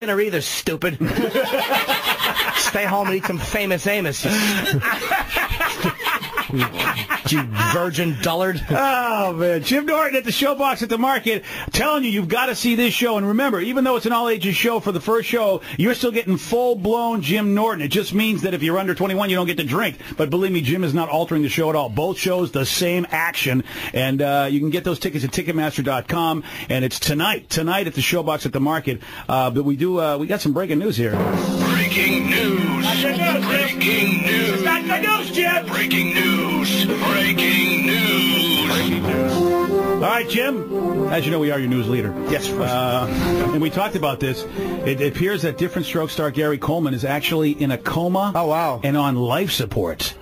dinner either, stupid. Stay home and eat some famous Amos. You virgin dullard. Oh, man. Jim Norton at the Showbox at the Market telling you've got to see this show. And remember, even though it's an all-ages show for the first show, you're still getting full-blown Jim Norton. It just means that if you're under 21, you don't get to drink. But believe me, Jim is not altering the show at all. Both shows, the same action. And you can get those tickets at Ticketmaster.com. And it's tonight at the Showbox at the Market. But we got some breaking news here. Breaking news. Breaking news. It's not good news, Jim. Breaking news. Breaking news. All right, Jim. As you know, we are your news leader. Yes, and we talked about this. It appears that different stroke star Gary Coleman is actually in a coma. Oh, wow. And on life support,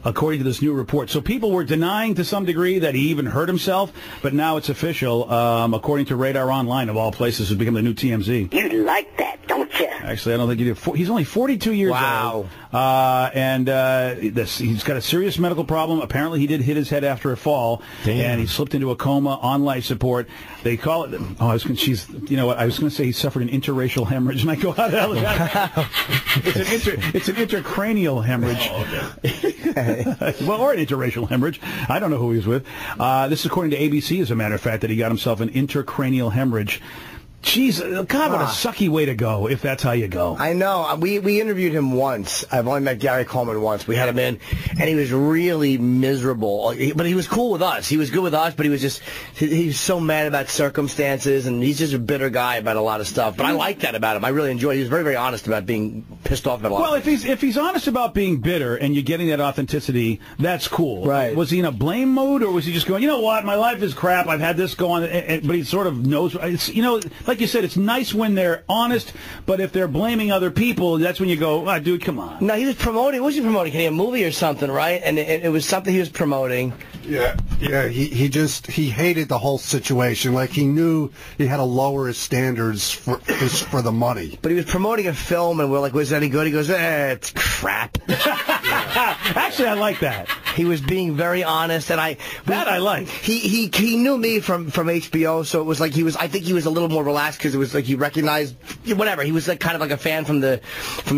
according to this new report. So people were denying to some degree that he even hurt himself, but now it's official, according to Radar Online, of all places, has become the new TMZ. You like that, don't you? Actually, I don't think you do. He's only 42 years old. And he's got a serious medical problem. Apparently, he did hit his head after a fall, and he slipped into a coma on life support. They call it. Oh, I was going to say he suffered an interracial hemorrhage, and I go, how the hell is that? It's an intracranial hemorrhage. Well, or an interracial hemorrhage. I don't know who he was with. This is according to ABC, as a matter of fact, that he got himself an intracranial hemorrhage. Jeez, God, what a sucky way to go, if that's how you go. I know. We interviewed him once. I've only met Gary Coleman once. We had him in, and he was really miserable. But he was cool with us. He was good with us, but he was so mad about circumstances, and he's just a bitter guy about a lot of stuff. But I like that about him. I really enjoy it. He was very, very honest about being pissed off about a lot of things. If he's honest about being bitter, and you're getting that authenticity, that's cool. Right. Was he in a blame mode, or was he just going, you know what, my life is crap, I've had this go on, but he sort of knows, like you said, it's nice when they're honest, but if they're blaming other people, that's when you go, dude, come on. No, he was promoting. What was he promoting? A movie or something, right? And it was something he was promoting. Yeah. He hated the whole situation. Like, he knew he had to lower his standards for the money. But he was promoting a film, and we're like, was that any good? He goes, it's crap. Actually, I like that. He was being very honest, and I like. He knew me from HBO, so it was like I think he was a little more relaxed because it was like he recognized whatever. He was like kind of like a fan from the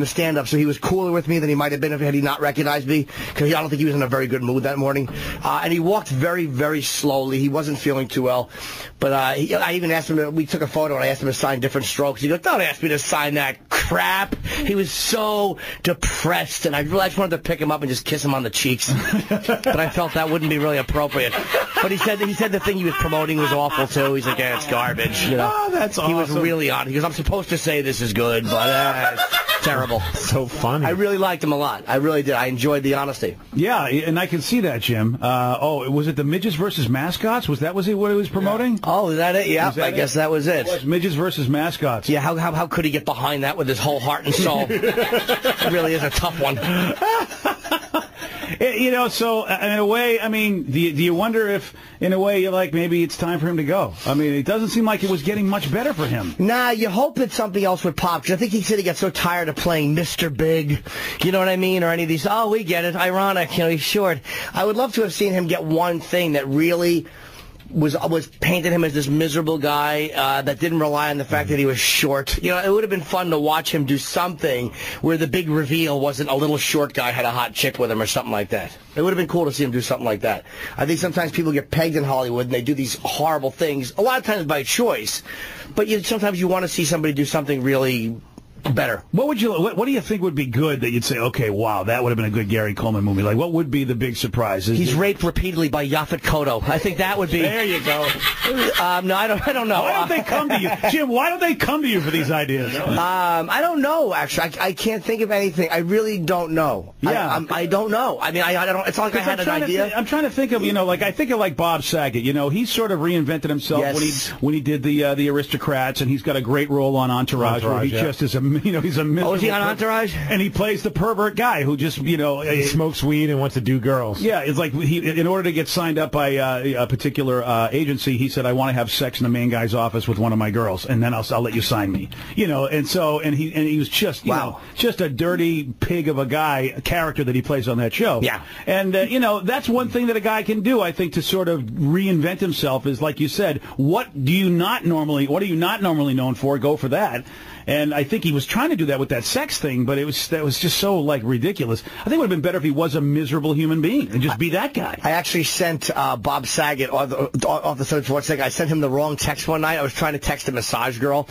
stand-up, so he was cooler with me than he might have been had he not recognized me, because I don't think he was in a very good mood that morning. And he walked very, very slowly. He wasn't feeling too well. But I even asked him, we took a photo, and I asked him to sign different strokes. He goes, don't ask me to sign that crap. He was so depressed, and I just wanted to pick him up and just kiss him on the cheeks. But I felt that wouldn't be really appropriate. But he said the thing he was promoting was awful, too. He's like, it's garbage. You know? Oh, that's awesome. He was really on. He goes, I'm supposed to say this is good, but it's terrible. So funny. I really liked him a lot. I really did. I enjoyed the honesty. Yeah, and I can see that, Jim. Was it the Midgets versus Mascots? Was that what he was promoting? Yeah. Oh, is that it? Yeah, I guess that was it. It was Midgets versus Mascots. Yeah, how could he get behind that with his whole heart and soul? It really is a tough one. So in a way, I mean, do you wonder if, in a way, you're like, maybe it's time for him to go? I mean, it doesn't seem like it was getting much better for him. Nah, you hope that something else would pop, because I think he said he got so tired of playing Mr. Big, you know what I mean, or any of these, we get it, ironic, he's short. I would love to have seen him get one thing that really was painted him as this miserable guy that didn't rely on the fact that he was short. It would have been fun to watch him do something where the big reveal wasn't a little short guy had a hot chick with him or something like that. It would have been cool to see him do something like that. I think sometimes people get pegged in Hollywood and they do these horrible things, a lot of times by choice, but sometimes you want to see somebody do something really better. What do you think would be good that you'd say, okay, wow, that would have been a good Gary Coleman movie? Like, what would be the big surprise? He's raped repeatedly by Yaphet Kotto. I think that would be. There you go. No, I don't know. Why don't they come to you, Jim? Why don't they come to you for these ideas? I don't know. Actually, I can't think of anything. I really don't know. Yeah, I don't know. I mean, I don't. It's not like I had an idea. I'm trying to think of I think of Bob Saget. He sort of reinvented himself when he did the Aristocrats, and he's got a great role on Entourage where he just is he's a miserable. Oh, is he on Entourage? And he plays the pervert guy who just he smokes weed and wants to do girls. Yeah, it's like in order to get signed up by a particular agency, he said, I want to have sex in the main guy's office with one of my girls, and then I'll let you sign me. He was just just a dirty pig of a character that he plays on that show. Yeah, and that's one thing that a guy can do, I think, to sort of reinvent himself is, like you said, what are you not normally known for? Go for that. And I think he was trying to do that with that sex thing, but that was just so, like, ridiculous. I think it would have been better if he was a miserable human being and just be that guy. I actually sent Bob Saget off the third sports thing. I sent him the wrong text one night. I was trying to text a massage girl.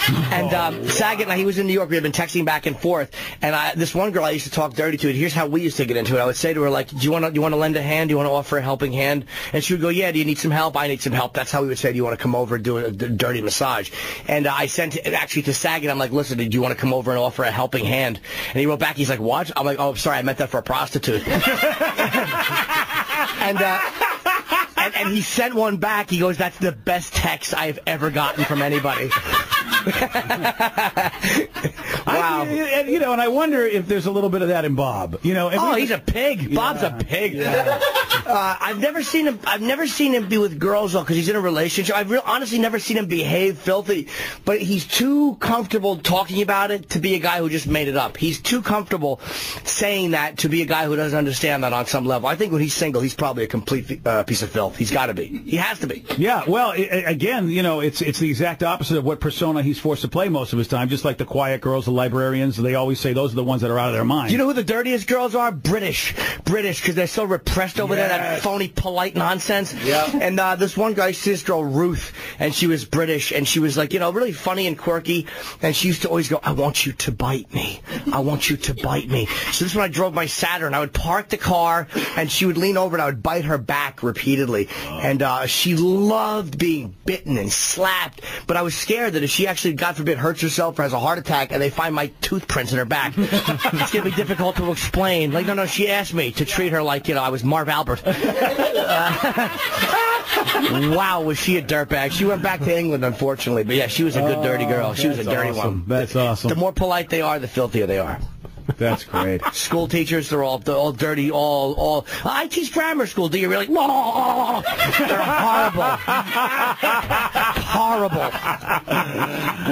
And Saget, he was in New York. We had been texting back and forth. And this one girl I used to talk dirty to, and here's how we used to get into it. I would say to her, like, do you want to lend a hand? Do you want to offer a helping hand? And she would go, yeah, do you need some help? I need some help. That's how we would say, do you want to come over and do a dirty massage? And I sent it actually to Saget. I'm like, listen, do you want to come over and offer a helping hand? And he wrote back, he's like, what? I'm like, oh, sorry, I meant that for a prostitute. And he sent one back. He goes, that's the best text I've ever gotten from anybody. Wow. And I wonder if there's a little bit of that in Bob. He's a pig. Yeah. Bob's a pig. Yeah. I've never seen him be with girls, though, because he's in a relationship. I've honestly never seen him behave filthy. But he's too comfortable talking about it to be a guy who just made it up. He's too comfortable saying that to be a guy who doesn't understand that on some level. I think when he's single, he's probably a complete piece of filth. He's got to be. He has to be. Yeah. Well, again, it's the exact opposite of what persona he's forced to play most of his time. Just like the quiet girls, the librarians, they always say those are the ones that are out of their mind. You know who the dirtiest girls are? British, because they're so repressed over there. That phony, polite nonsense. Yeah. And this one guy, this girl Ruth, and she was British, and she was like, really funny and quirky. And she used to always go, "I want you to bite me. I want you to bite me." So this is when I drove my Saturn. I would park the car, and she would lean over, and I would bite her back repeatedly. And she loved being bitten and slapped. But I was scared that if she actually, God forbid, hurts herself or has a heart attack, and they find my toothprints in her back, it's going to be difficult to explain. Like, no, she asked me to treat her like, I was Marv Albert. Wow, was she a dirtbag. She went back to England, unfortunately. But, yeah, she was a good dirty girl. She was a dirty one. That's awesome. The more polite they are, the filthier they are. That's great. School teachers, they're all dirty, all. I teach grammar school. Do you really? They're horrible. Horrible.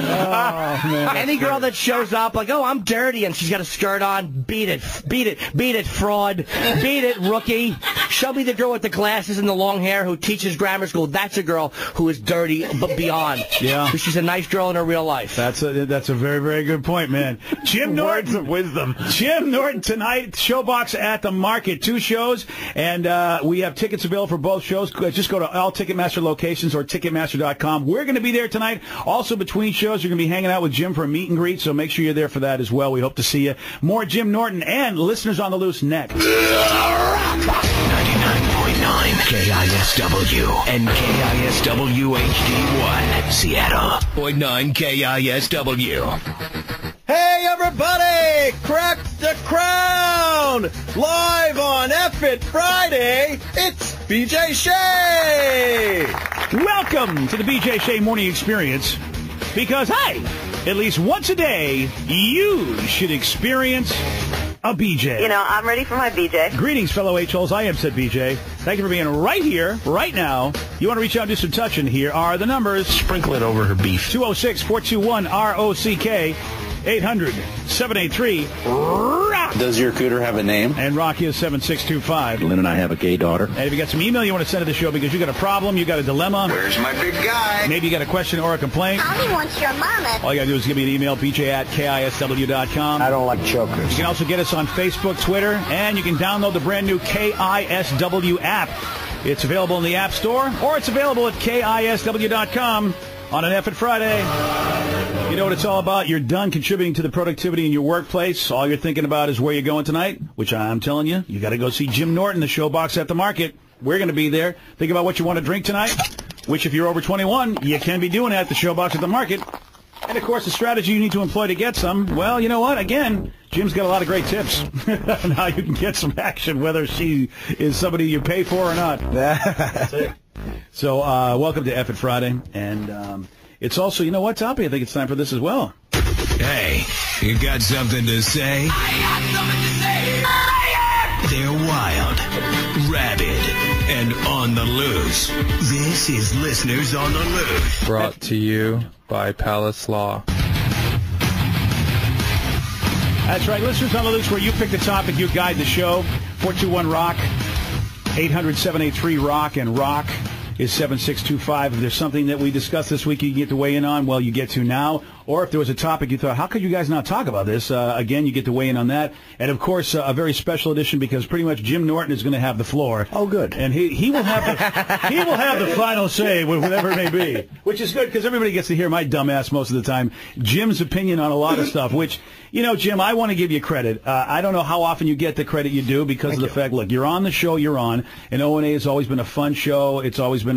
Oh, man. Any girl that shows up like, oh, I'm dirty, and she's got a skirt on, beat it, fraud, beat it, rookie. Show me the girl with the glasses and the long hair who teaches grammar school. That's a girl who is dirty, but beyond. Yeah. She's a nice girl in her real life. That's a very, very good point, man. Jim Norton. Words of wisdom. Jim Norton tonight, Showbox at the Market, 2 shows, and we have tickets available for both shows. Just go to all Ticketmaster locations or Ticketmaster.com. We're going to be there tonight. Also, between shows, you're going to be hanging out with Jim for a meet and greet, so make sure you're there for that as well. We hope to see you. More Jim Norton and Listeners on the Loose next. 99.9 KISW and KISW HD1 Seattle. 0.9 KISW. Hey everybody! Crack the crown! Live on F-It Friday, it's BJ Shea! Welcome to the BJ Shea Morning Experience. Because, hey, at least once a day, you should experience a BJ. I'm ready for my BJ. Greetings, fellow H-holes. I am said BJ. Thank you for being right here, right now. You want to reach out and do some touching? Here are the numbers. Sprinkle it over her beef. 206-421-ROCK. 800-783-ROCK. Does your cooter have a name? And Rocky is 7625. Lynn and I have a gay daughter. And if you got some email you want to send to the show because you got a problem, you got a dilemma. Where's my big guy? Maybe you got a question or a complaint. Tommy wants your mama. All you got to do is give me an email, bj@KISW.com. I don't like chokers. You can also get us on Facebook, Twitter, and you can download the brand new KISW app. It's available in the App Store, or it's available at KISW.com on an F-It Friday. You know what it's all about. You're done contributing to the productivity in your workplace. All you're thinking about is where you're going tonight, which I'm telling you, you got to go see Jim Norton, the Showbox at the Market. We're going to be there. Think about what you want to drink tonight, which if you're over 21, you can be doing at the Showbox at the Market. And, of course, the strategy you need to employ to get some, well, you know what? Again, Jim's got a lot of great tips on how you can get some action, whether she is somebody you pay for or not. That's it. So, welcome to F-It Friday. And it's also, you know what, Toppy? I think it's time for this as well. Hey, you got something to say? I got something to say! They're wild, rabid, and on the loose. This is Listeners on the Loose. Brought to you by Palace Law. That's right, Listeners on the Loose, where you pick the topic, you guide the show. 421-ROCK, 800-783-ROCK, and ROCK. is 7625. If there's something that we discussed this week you get to weigh in on, well, you get to now. Or if there was a topic you thought, how could you guys not talk about this? Again, you get to weigh in on that. And, of course, a very special edition because pretty much Jim Norton is going to have the floor. Oh, good. And he will have the final say, whatever it may be, which is good because everybody gets to hear my dumb ass most of the time. Jim's opinion on a lot of stuff, which, you know, Jim, I want to give you credit. I don't know how often you get the credit you do because of the fact, look, you're on the show you're on, and O&A has always been a fun show. It's always been